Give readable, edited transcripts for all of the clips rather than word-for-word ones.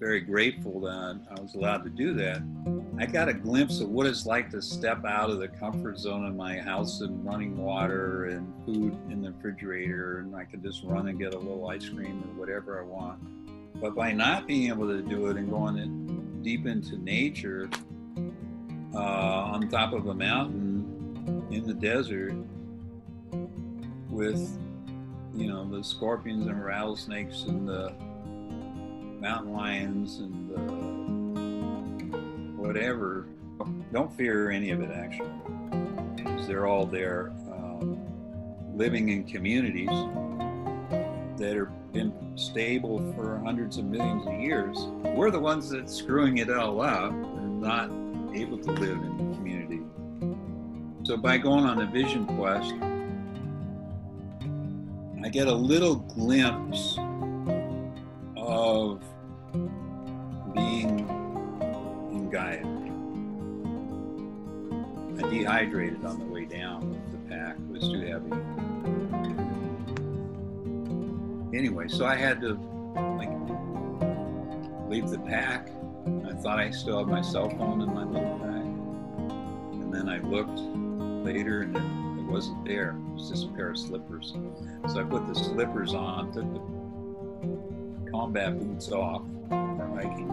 very grateful that I was allowed to do that. I got a glimpse of what it's like to step out of the comfort zone of my house and running water and food in the refrigerator, and I could just run and get a little ice cream or whatever I want. But by not being able to do it and going in deep into nature, on top of a mountain in the desert with, you know, the scorpions and rattlesnakes and the mountain lions and the whatever, don't fear any of it actually, because they're all there, living in communities that have been stable for hundreds of millions of years. We're the ones that's screwing it all up and not able to live in the community. So by going on a vision quest, I get a little glimpse of being in Gaia. I dehydrated on the way down with the pack. It was too heavy. Anyway, so I had to leave the pack. I thought I still had my cell phone in my little pack. And then I looked later and it wasn't there. It was just a pair of slippers. So I put the slippers on, took the combat boots off for hiking.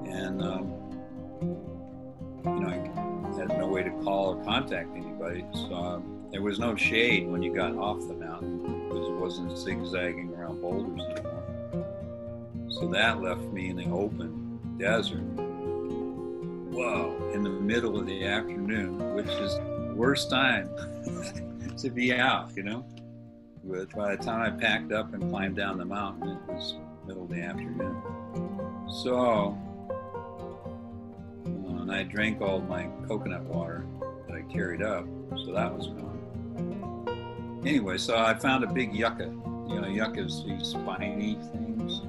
And, you know, I had no way to call or contact anybody. So there was no shade when you got off the mountain because it wasn't zigzagging around boulders anymore. So that left me in the open desert. Whoa, in the middle of the afternoon, which is the worst time to be out, you know? But by the time I packed up and climbed down the mountain, it was middle of the afternoon. So, and I drank all my coconut water that I carried up, so that was gone. Anyway, so I found a big yucca. You know, yuccas, these spiny things.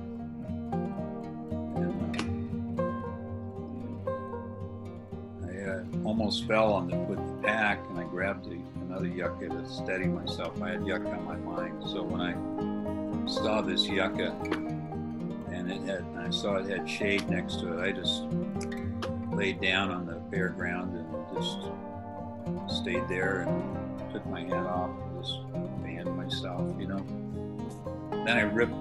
Almost fell on with the pack, and I grabbed another yucca to steady myself. I had yucca on my mind, so when I saw this yucca and I saw it had shade next to it, I just laid down on the bare ground and just stayed there and took my hand off and just fanned myself, you know. Then I ripped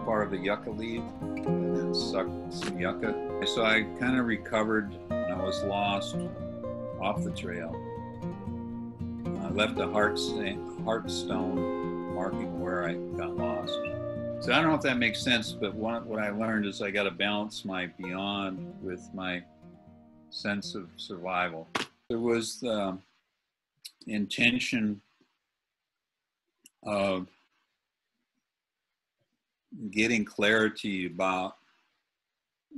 part of the yucca leaf and then sucked some yucca. So I kind of recovered. I was lost off the trail. I left a heart stone marking where I got lost. So I don't know if that makes sense, but what I learned is I got to balance my beyond with my sense of survival. There was the intention of getting clarity about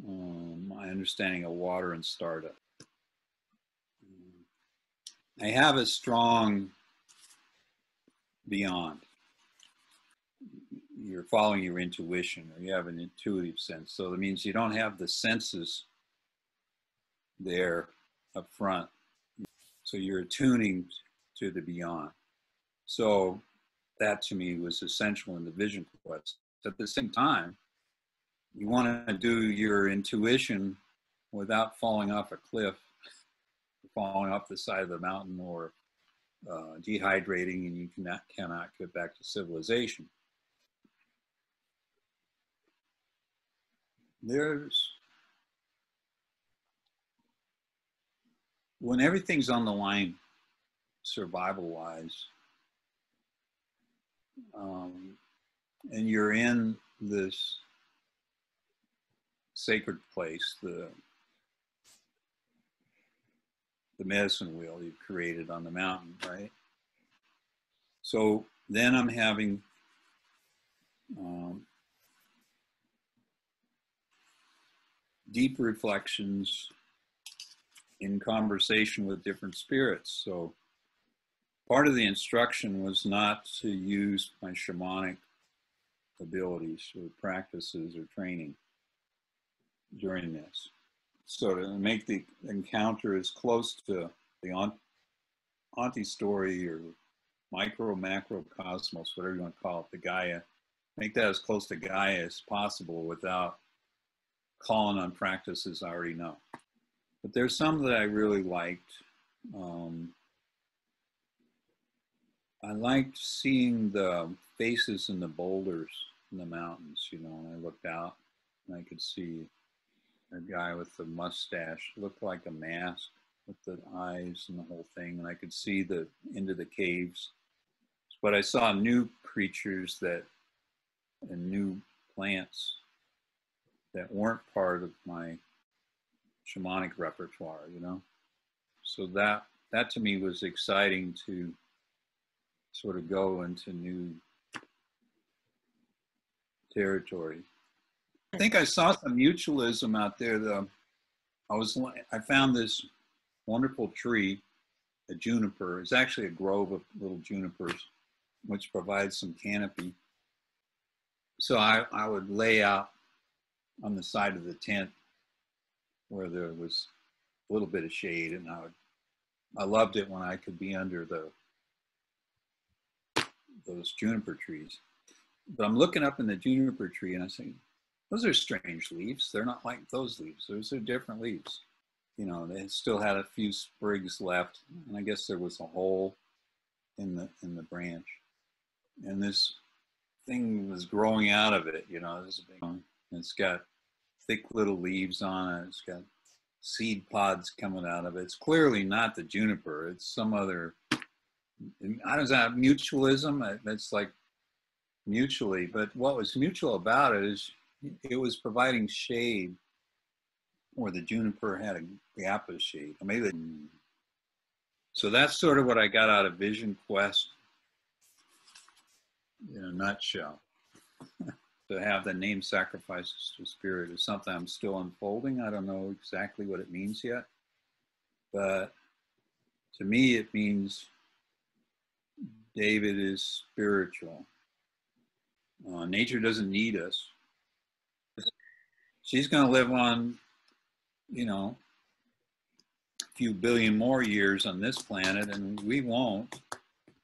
my understanding of water and startup. I have a strong beyond. You're following your intuition, or you have an intuitive sense. So that means you don't have the senses there up front. So you're attuning to the beyond. So that to me was essential in the vision quest. At the same time, you want to do your intuition without falling off a cliff, falling off the side of the mountain, or dehydrating, and you cannot get back to civilization. When everything's on the line, survival-wise, and you're in this sacred place, the medicine wheel you've created on the mountain, right? So then I'm having deep reflections in conversation with different spirits. So part of the instruction was not to use my shamanic abilities or practices or training during this. So to make the encounter as close to the Auntie story or macro cosmos, whatever you want to call it, the Gaia, make that as close to Gaia as possible without calling on practices I already know. But there's some that I really liked. I liked seeing the faces in the boulders in the mountains, you know, and I looked out and I could see a guy with the mustache, looked like a mask with the eyes and the whole thing. And I could see the into the caves. But I saw new creatures and new plants that weren't part of my shamanic repertoire, you know? So that to me was exciting to sort of go into new territory. I think I saw some mutualism out there though. I found this wonderful tree, a juniper. It's actually a grove of little junipers, which provides some canopy. So I would lay out on the side of the tent where there was a little bit of shade, and I loved it when I could be under those juniper trees. But I'm looking up in the juniper tree and I say, those are strange leaves. They're not like those leaves. Those are different leaves. You know, they still had a few sprigs left, and I guess there was a hole in the branch. And this thing was growing out of it, you know, it's got thick little leaves on it. It's got seed pods coming out of it. It's clearly not the juniper. It's some other, I don't know, mutualism. It's like mutually, but what was mutual about it is it was providing shade where the juniper had a gap of shade. So that's sort of what I got out of Vision Quest in a nutshell. To have the name Sacrifices to Spirit is something I'm still unfolding. I don't know exactly what it means yet, but to me it means David is spiritual. Nature doesn't need us. She's going to live on, you know, a few billion more years on this planet, and we won't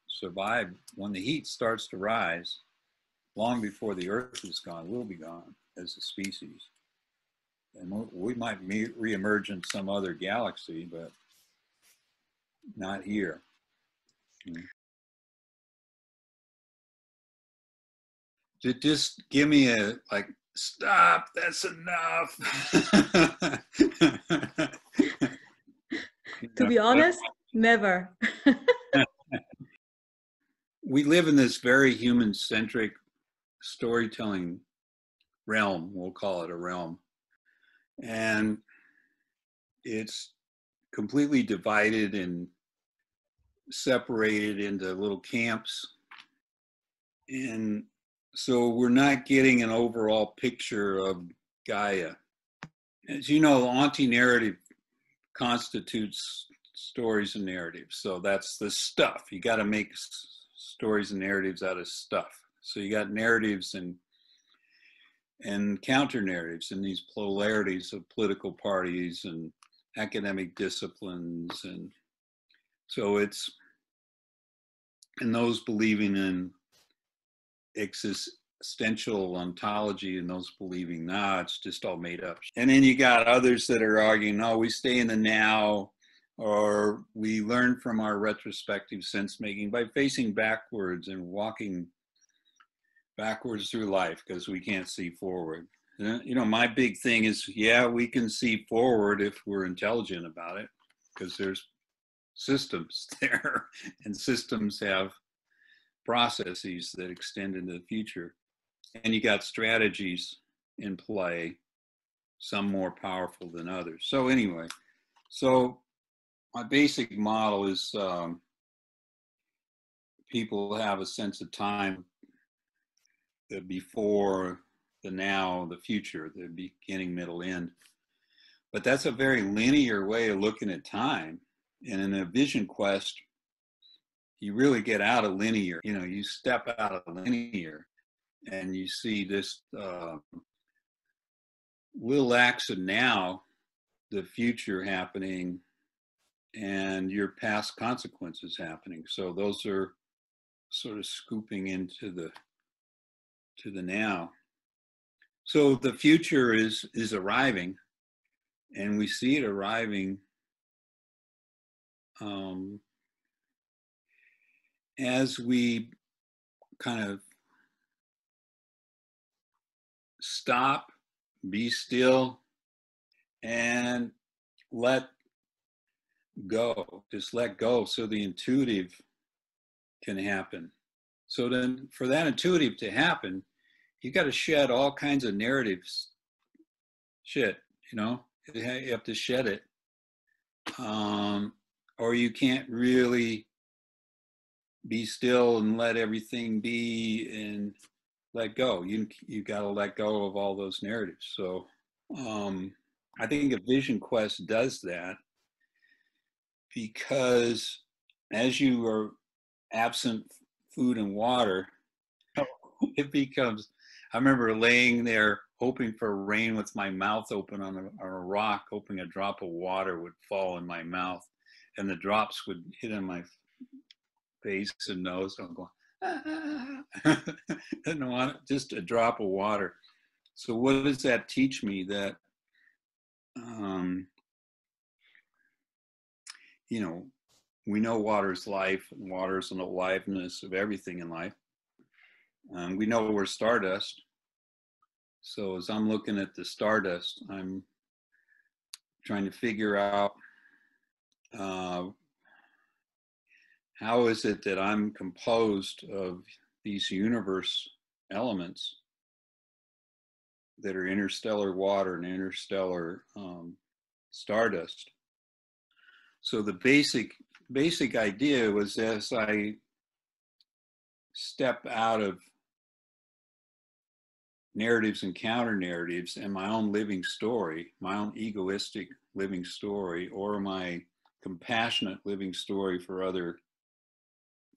survive. When the heat starts to rise, long before the Earth is gone, we'll be gone as a species. And we might reemerge in some other galaxy, but not here. Just give me a, like, stop, that's enough. To be honest, never. We live in this very human-centric storytelling realm, we'll call it a realm. And it's completely divided and separated into little camps. And so we're not getting an overall picture of Gaia. As you know, anti-narrative constitutes stories and narratives. So that's the stuff. You got to make stories and narratives out of stuff. So you got narratives and counter narratives and these polarities of political parties and academic disciplines. And so it's, and those believing in existential ontology and those believing, nah, it's just all made up. And then you got others that are arguing, no, we stay in the now, or we learn from our retrospective sense making by facing backwards and walking backwards through life because we can't see forward. You know, my big thing is, yeah, we can see forward if we're intelligent about it, because there's systems there, and systems have processes that extend into the future. And you got strategies in play, some more powerful than others. So anyway, so my basic model is people have a sense of time, the before, the now, the future, the beginning, middle, end. But that's a very linear way of looking at time. And in a vision quest, you really get out of linear. You know, you step out of linear and you see this little acts of now, the future happening, and your past consequences happening. So those are sort of scooping into the now. So the future is arriving, and we see it arriving as we kind of stop, be still, and let go. Just let go so the intuitive can happen. So then for that intuitive to happen, you got to shed all kinds of narratives shit, you know, you have to shed it. Or you can't really be still and let everything be and let go. You got to let go of all those narratives. So I think a vision quest does that, because as you are absent food and water, it becomes, I remember laying there hoping for rain with my mouth open on a rock, hoping a drop of water would fall in my mouth and the drops would hit on my face and nose. I'm going, and just a drop of water. So what does that teach me? That, you know, we know water is life, and water is an aliveness of everything in life. We know we're stardust. So as I'm looking at the stardust, I'm trying to figure out how is it that I'm composed of these universe elements that are interstellar water and interstellar stardust. So the basic idea was, as I step out of narratives and counter narratives and my own living story, my own egoistic living story, or my compassionate living story for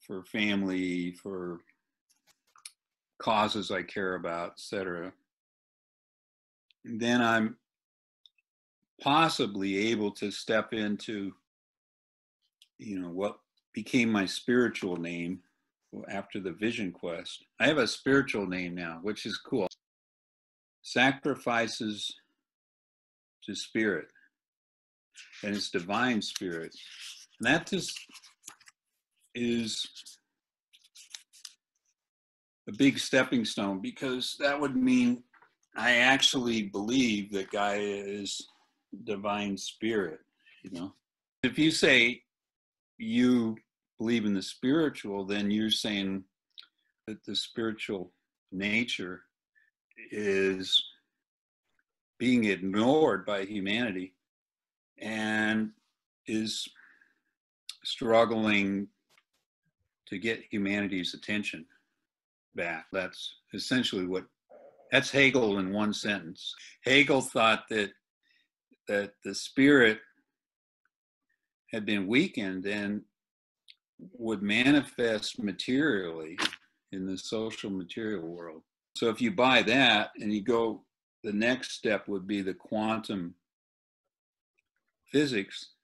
for family, for causes I care about, etc., then I'm possibly able to step into, you know, what became my spiritual name after the vision quest. I have a spiritual name now, which is cool. Sacrifices to spirit, and it's divine spirit. And that just is a big stepping stone, because that would mean I actually believe that Gaia is divine spirit, you know. If you say you believe in the spiritual, then you're saying that the spiritual nature is being ignored by humanity and is struggling to get humanity's attention back. That's essentially that's Hegel in one sentence. Hegel thought that the spirit had been weakened and would manifest materially in the social material world. So if you buy that and you go, the next step would be the quantum physics,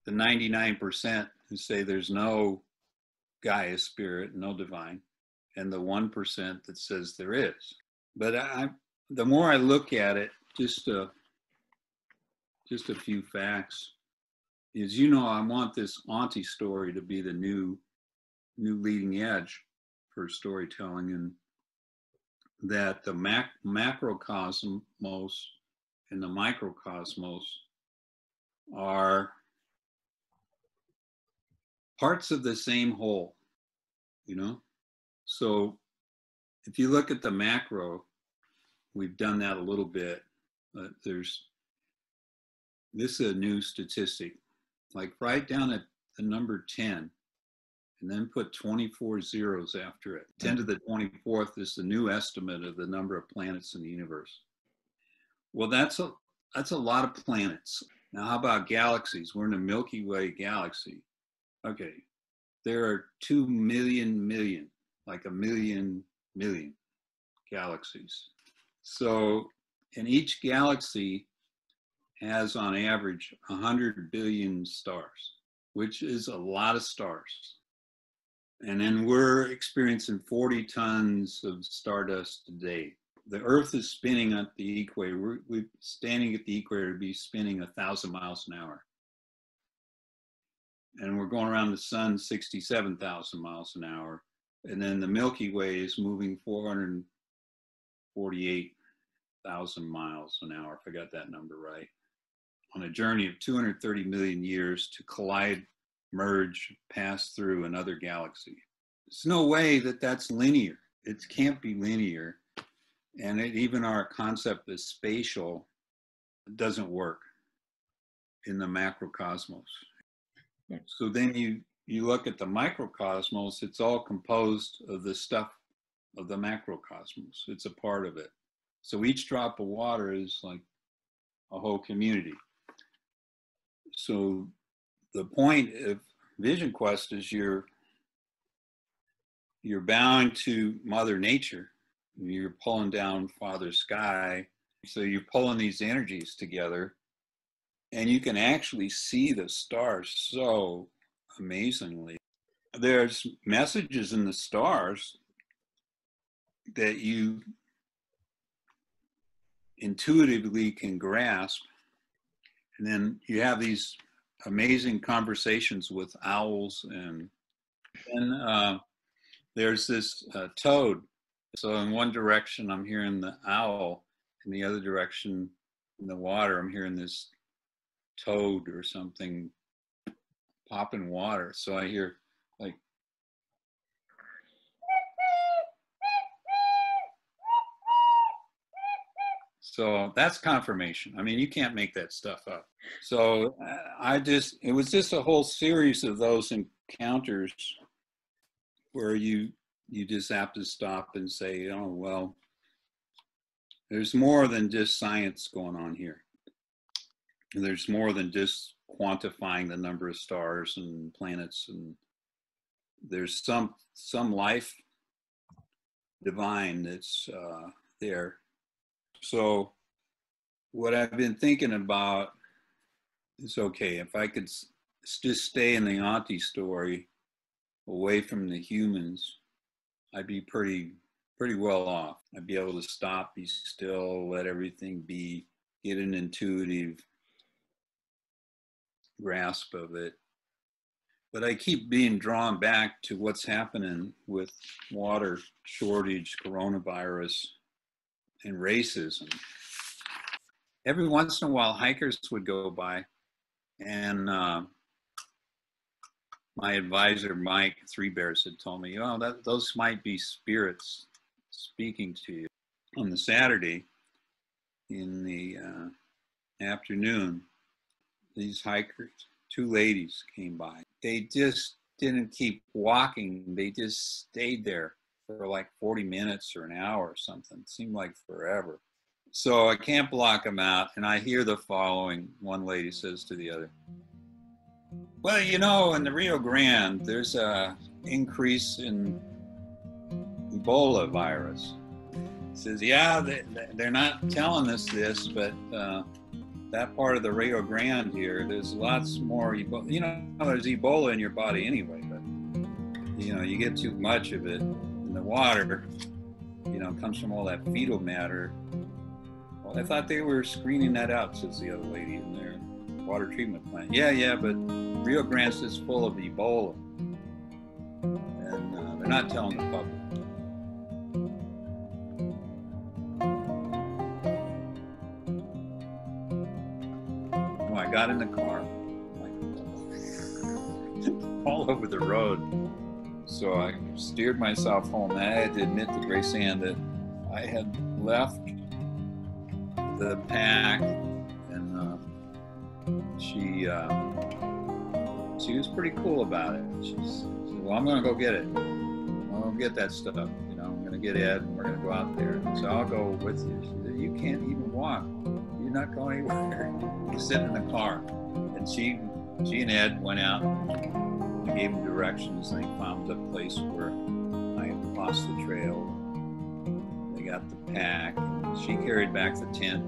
the 99% who say there's no Gaia spirit, no divine, and the 1% that says there is. But the more I look at it, just a few facts is, you know, I want this Auntie story to be the new leading edge for storytelling, and that the macrocosmos and the microcosmos are parts of the same whole, you know? So if you look at the macro, we've done that a little bit, but this is a new statistic. Like, write down the number 10 and then put 24 zeros after it. 10 to the 24th is the new estimate of the number of planets in the universe. Well, that's a lot of planets. Now, how about galaxies? We're in a Milky Way galaxy. Okay, there are 2 million, like a million galaxies. So, and each galaxy has on average 100 billion stars, which is a lot of stars. And then we're experiencing 40 tons of stardust a day. the Earth is spinning at the equator. We're standing at the equator to be spinning 1,000 miles an hour. And we're going around the sun 67,000 miles an hour. And then the Milky Way is moving 448,000 miles an hour, if I got that number right, on a journey of 230 million years to collide, merge, pass through another galaxy. There's no way that that's linear. It can't be linear. And even our concept of spatial doesn't work in the macrocosmos. Yeah. So then you look at the microcosmos, it's all composed of the stuff of the macrocosmos. It's a part of it. So each drop of water is like a whole community. So the point of Vision Quest is you're bound to Mother Nature. You're pulling down Father Sky. So you're pulling these energies together, and you can actually see the stars so amazingly. There's messages in the stars that you intuitively can grasp. And then you have these amazing conversations with owls, and then there's this toad. So in one direction, I'm hearing the owl. In the other direction, in the water, I'm hearing this toad or something popping water. So I hear like, so that's confirmation. I mean, you can't make that stuff up. So it was just a whole series of those encounters where you just have to stop and say, oh, well, there's more than just science going on here. There's more than just quantifying the number of stars and planets, and there's some life divine that's there. So what I've been thinking about is, okay, if I could just stay in the Auntie story away from the humans, I'd be pretty well off. I'd be able to stop, be still, let everything be, get an intuitive grasp of it. But I keep being drawn back to what's happening with water shortage, coronavirus, and racism. Every once in a while, hikers would go by, and my advisor, Mike Three Bears, had told me, oh, those might be spirits speaking to you. On the Saturday in the afternoon, these hikers, two ladies came by. They just didn't keep walking. They just stayed there for like 40 minutes or an hour or something. It seemed like forever. So I can't block them out. And I hear the following. One lady says to the other, well, you know, in the Rio Grande, there's a increase in Ebola virus. Says, yeah, they're not telling us this, but that part of the Rio Grande here, there's lots more Ebola. You know, there's Ebola in your body anyway, but, you know, you get too much of it in the water, you know, it comes from all that fetal matter. Well, I thought they were screening that out, says the other lady in their water treatment plant. Yeah, but Rio Grande is full of Ebola, and they're not telling the public. I got in the car, like, all over the road. So I steered myself home. And I had to admit to Grace Ann that I had left the pack, and she was pretty cool about it. She said, well, I'm going to go get it. I'm going to get that stuff. You know, I'm going to get Ed, and we're going to go out there. So I'll go with you. She said, you can't even walk. You're not going anywhere. You sit in the car. And she and Ed went out and gave them directions. They found a place where I had lost the trail. They got the pack. She carried back the tent.